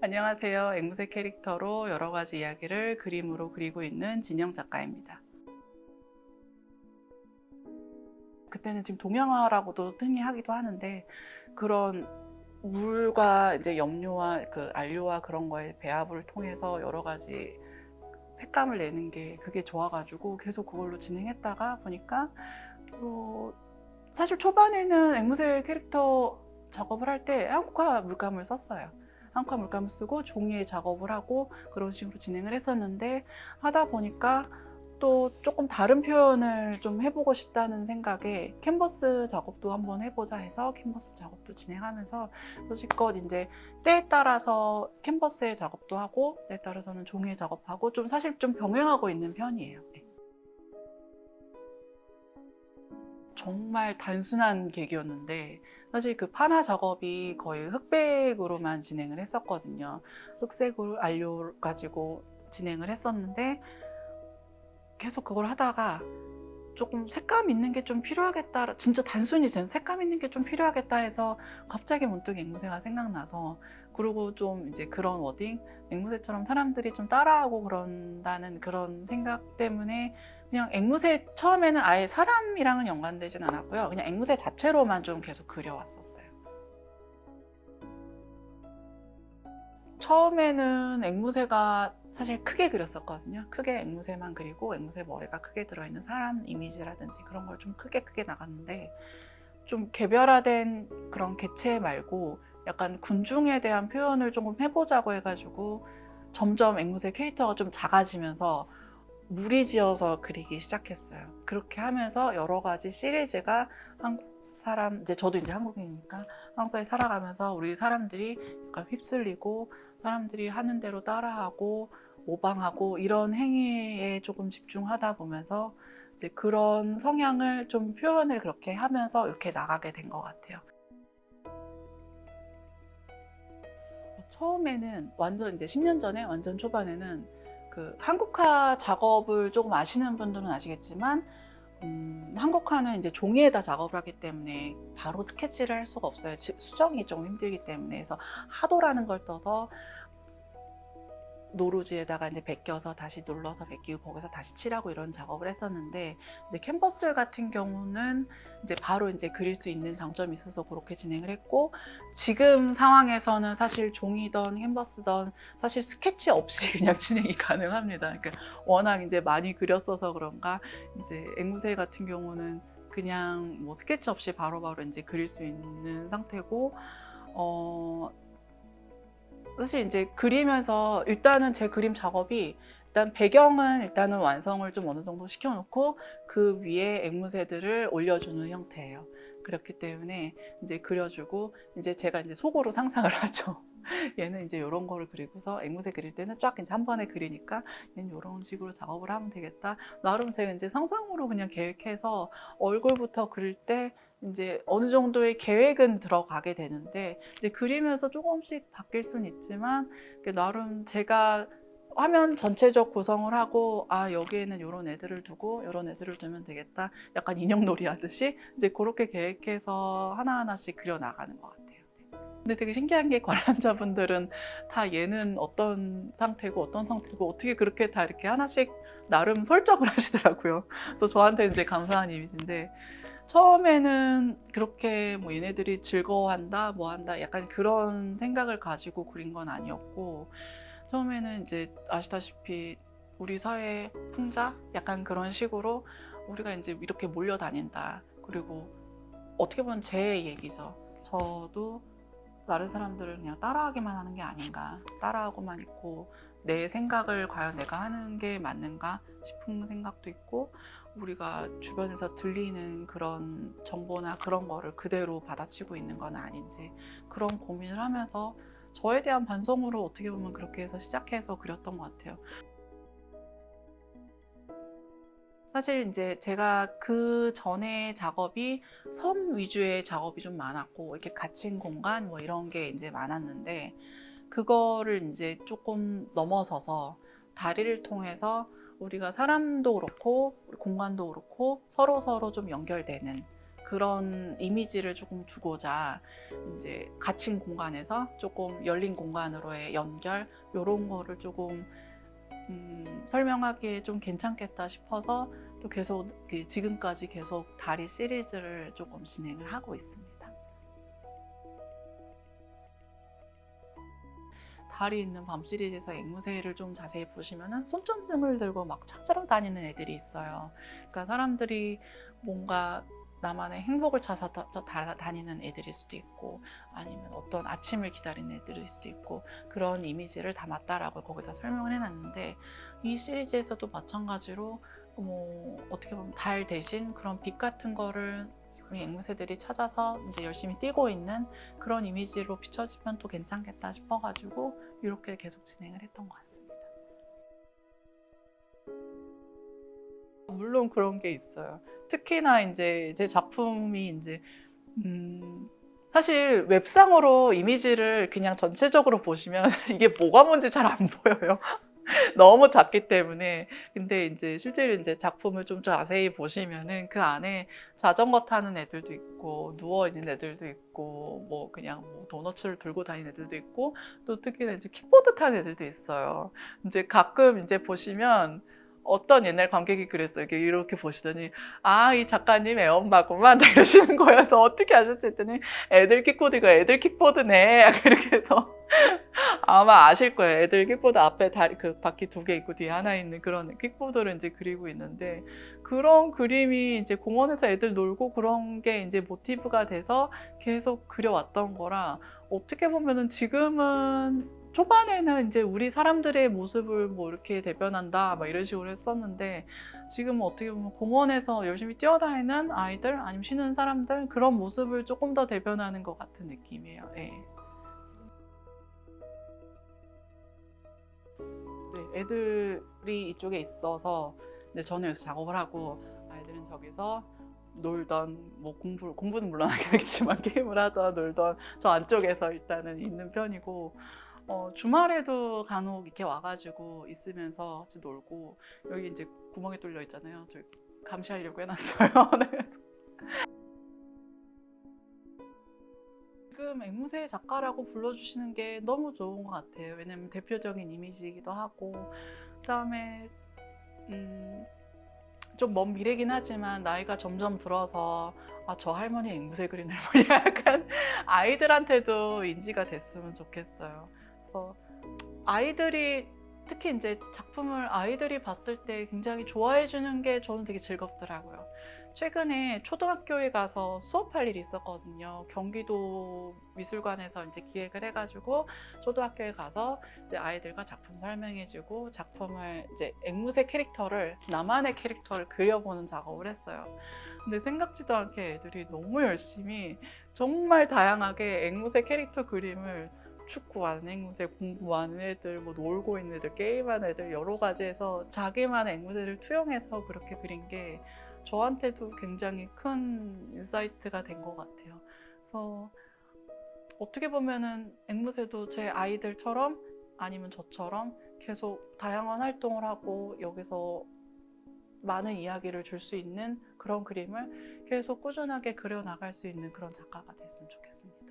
안녕하세요. 앵무새 캐릭터로 여러 가지 이야기를 그림으로 그리고 있는 진영 작가입니다. 그때는 지금 동양화라고도 흔히 하기도 하는데 그런 물과 이제 염료와 그 안료와 그런 거의 배합을 통해서 여러 가지 색감을 내는 게 그게 좋아가지고 계속 그걸로 진행했다가 보니까 사실 초반에는 앵무새 캐릭터 작업을 할 때 한국화 물감을 썼어요. 한국화 물감을 쓰고 종이에 작업을 하고 그런 식으로 진행을 했었는데 하다 보니까 또 조금 다른 표현을 좀 해보고 싶다는 생각에 캔버스 작업도 한번 해보자 해서 캔버스 작업도 진행하면서 소식껏 이제 때에 따라서 캔버스에 작업도 하고 때에 따라서는 종이에 작업하고 좀 사실 좀 병행하고 있는 편이에요. 네. 정말 단순한 계기였는데 사실 그 판화 작업이 거의 흑백으로만 진행을 했었거든요. 흑색으로 안료 가지고 진행을 했었는데 계속 그걸 하다가 조금 색감 있는 게 좀 필요하겠다, 진짜 단순히 색감 있는 게 좀 필요하겠다 해서 갑자기 문득 앵무새가 생각나서, 그리고 좀 이제 그런 워딩, 앵무새처럼 사람들이 좀 따라하고 그런다는 그런 생각 때문에 그냥 앵무새 처음에는 아예 사람이랑은 연관되진 않았고요. 그냥 앵무새 자체로만 좀 계속 그려왔었어요. 처음에는 앵무새가 사실 크게 그렸었거든요. 크게 앵무새만 그리고 앵무새 머리가 크게 들어있는 사람 이미지라든지 그런 걸 좀 크게 나갔는데, 좀 개별화된 그런 개체 말고 약간 군중에 대한 표현을 조금 해보자고 해가지고 점점 앵무새 캐릭터가 좀 작아지면서 무리지어서 그리기 시작했어요. 그렇게 하면서 여러 가지 시리즈가 한국 사람, 이제 저도 이제 한국인이니까 한국사에 살아가면서 우리 사람들이 약간 휩쓸리고 사람들이 하는 대로 따라하고 모방하고 이런 행위에 조금 집중하다 보면서 이제 그런 성향을 좀 표현을 그렇게 하면서 이렇게 나가게 된 것 같아요. 처음에는 완전 이제 10년 전에 완전 초반에는 그 한국화 작업을 조금 아시는 분들은 아시겠지만 한국화는 이제 종이에다 작업을 하기 때문에 바로 스케치를 할 수가 없어요. 수정이 좀 힘들기 때문에. 그래서 하도라는 걸 떠서 노루지에다가 이제 베껴서 다시 눌러서 베끼고 거기서 다시 칠하고 이런 작업을 했었는데, 이제 캔버스 같은 경우는 이제 바로 이제 그릴 수 있는 장점이 있어서 그렇게 진행을 했고, 지금 상황에서는 사실 종이든 캔버스든 사실 스케치 없이 그냥 진행이 가능합니다. 그러니까 워낙 이제 많이 그렸어서 그런가 이제 앵무새 같은 경우는 그냥 뭐 스케치 없이 바로바로 이제 그릴 수 있는 상태고, 사실 이제 그리면서 일단은 제 그림 작업이 일단 배경은 일단은 완성을 좀 어느 정도 시켜놓고 그 위에 앵무새들을 올려주는 형태예요. 그렇기 때문에 이제 그려주고 이제 제가 이제 속으로 상상을 하죠. 얘는 이제 이런 거를 그리고서 앵무새 그릴 때는 쫙 이제 한 번에 그리니까 얘는 이런 식으로 작업을 하면 되겠다. 나름 제가 이제 상상으로 그냥 계획해서 얼굴부터 그릴 때 이제 어느 정도의 계획은 들어가게 되는데, 이제 그리면서 조금씩 바뀔 수는 있지만 나름 제가 화면 전체적 구성을 하고, 아 여기에는 이런 애들을 두고 이런 애들을 두면 되겠다, 약간 인형놀이 하듯이 이제 그렇게 계획해서 하나하나씩 그려 나가는 것 같아요. 근데 되게 신기한 게 관람자분들은 다 얘는 어떤 상태고 어떤 상태고 어떻게 그렇게 다 이렇게 하나씩 나름 설정을 하시더라고요. 그래서 저한테 이제 감사한 이미지인데, 처음에는 그렇게 뭐 얘네들이 즐거워한다 뭐 한다 약간 그런 생각을 가지고 그린 건 아니었고, 처음에는 이제 아시다시피 우리 사회 풍자 약간 그런 식으로 우리가 이제 이렇게 몰려다닌다, 그리고 어떻게 보면 제 얘기죠. 저도 다른 사람들을 그냥 따라하기만 하는 게 아닌가, 따라하고만 있고 내 생각을 과연 내가 하는 게 맞는가 싶은 생각도 있고, 우리가 주변에서 들리는 그런 정보나 그런 거를 그대로 받아치고 있는 건 아닌지 그런 고민을 하면서 저에 대한 반성으로 어떻게 보면 그렇게 해서 시작해서 그렸던 것 같아요. 사실 이제 제가 그 전에 작업이 섬 위주의 작업이 좀 많았고 이렇게 갇힌 공간 뭐 이런 게 이제 많았는데, 그거를 이제 조금 넘어서서 다리를 통해서 우리가 사람도 그렇고 공간도 그렇고 서로 좀 연결되는 그런 이미지를 조금 주고자 이제 갇힌 공간에서 조금 열린 공간으로의 연결 이런 거를 조금 설명하기에 좀 괜찮겠다 싶어서 또 계속 지금까지 계속 다리 시리즈를 조금 진행을 하고 있습니다. 다리 있는 밤 시리즈에서 앵무새를 좀 자세히 보시면은 손전등을 들고 막 찾으러 다니는 애들이 있어요. 그러니까 사람들이 뭔가 나만의 행복을 찾아서 다니는 애들일 수도 있고 아니면 어떤 아침을 기다리는 애들일 수도 있고 그런 이미지를 담았다라고 거기다 설명을 해놨는데 이 시리즈에서도 마찬가지로 뭐 어떻게 보면 달 대신 그런 빛 같은 거를 우리 앵무새들이 찾아서 이제 열심히 뛰고 있는 그런 이미지로 비춰지면 또 괜찮겠다 싶어가지고 이렇게 계속 진행을 했던 것 같습니다. 물론 그런 게 있어요. 특히나 이제 제 작품이 이제 사실 웹상으로 이미지를 그냥 전체적으로 보시면 이게 뭐가 뭔지 잘 안 보여요. 너무 작기 때문에. 근데 이제 실제로 이제 작품을 좀 자세히 보시면은 그 안에 자전거 타는 애들도 있고 누워 있는 애들도 있고 뭐 그냥 뭐 도너츠를 들고 다니는 애들도 있고 또 특히나 이제 킥보드 타는 애들도 있어요. 이제 가끔 이제 보시면 어떤 옛날 관객이 그랬어요. 이렇게 보시더니 아, 이 작가님 애엄마구만 이러시는 거여서 어떻게 아셨지 했더니 애들 킥보드가 애들 킥보드네 이렇게 해서 아마 아실 거예요. 애들 킥보드 앞에 다리 그 바퀴 2개 있고 뒤에 하나 있는 그런 킥보드를 이제 그리고 있는데 그런 그림이 이제 공원에서 애들 놀고 그런 게 이제 모티브가 돼서 계속 그려왔던 거라 어떻게 보면은 지금은 초반에는 이제 우리 사람들의 모습을 뭐 이렇게 대변한다 막 이런 식으로 했었는데 지금은 어떻게 보면 공원에서 열심히 뛰어다니는 아이들 아니면 쉬는 사람들 그런 모습을 조금 더 대변하는 것 같은 느낌이에요. 네. 네, 애들이 이쪽에 있어서 이제 저는 여기서 작업을 하고 아이들은 저기서 놀던 뭐 공부는 물론 하겠지만 게임을 하던 놀던 저 안쪽에서 일단은 있는 편이고 주말에도 간혹 이렇게 와가지고 있으면서 같이 놀고 여기 이제 구멍이 뚫려 있잖아요. 저 감시하려고 해놨어요. 네. 지금 앵무새 작가라고 불러주시는 게 너무 좋은 것 같아요. 왜냐면 대표적인 이미지이기도 하고 그다음에 좀 먼 미래긴 하지만 나이가 점점 들어서 아, 저 할머니 앵무새 그리는 할머니 약간 아이들한테도 인지가 됐으면 좋겠어요. 그래서 아이들이 특히 이제 작품을 아이들이 봤을 때 굉장히 좋아해 주는 게 저는 되게 즐겁더라고요. 최근에 초등학교에 가서 수업할 일이 있었거든요. 경기도 미술관에서 이제 기획을 해가지고 초등학교에 가서 이제 아이들과 작품 설명해주고 작품을 이제 앵무새 캐릭터를 나만의 캐릭터를 그려보는 작업을 했어요. 근데 생각지도 않게 애들이 너무 열심히 정말 다양하게 앵무새 캐릭터 그림을 축구하는 앵무새, 공부하는 애들, 뭐 놀고 있는 애들, 게임하는 애들 여러 가지 해서 자기만의 앵무새를 투영해서 그렇게 그린 게 저한테도 굉장히 큰 인사이트가 된 것 같아요. 그래서 어떻게 보면은 앵무새도 제 아이들처럼 아니면 저처럼 계속 다양한 활동을 하고 여기서 많은 이야기를 줄 수 있는 그런 그림을 계속 꾸준하게 그려나갈 수 있는 그런 작가가 됐으면 좋겠습니다.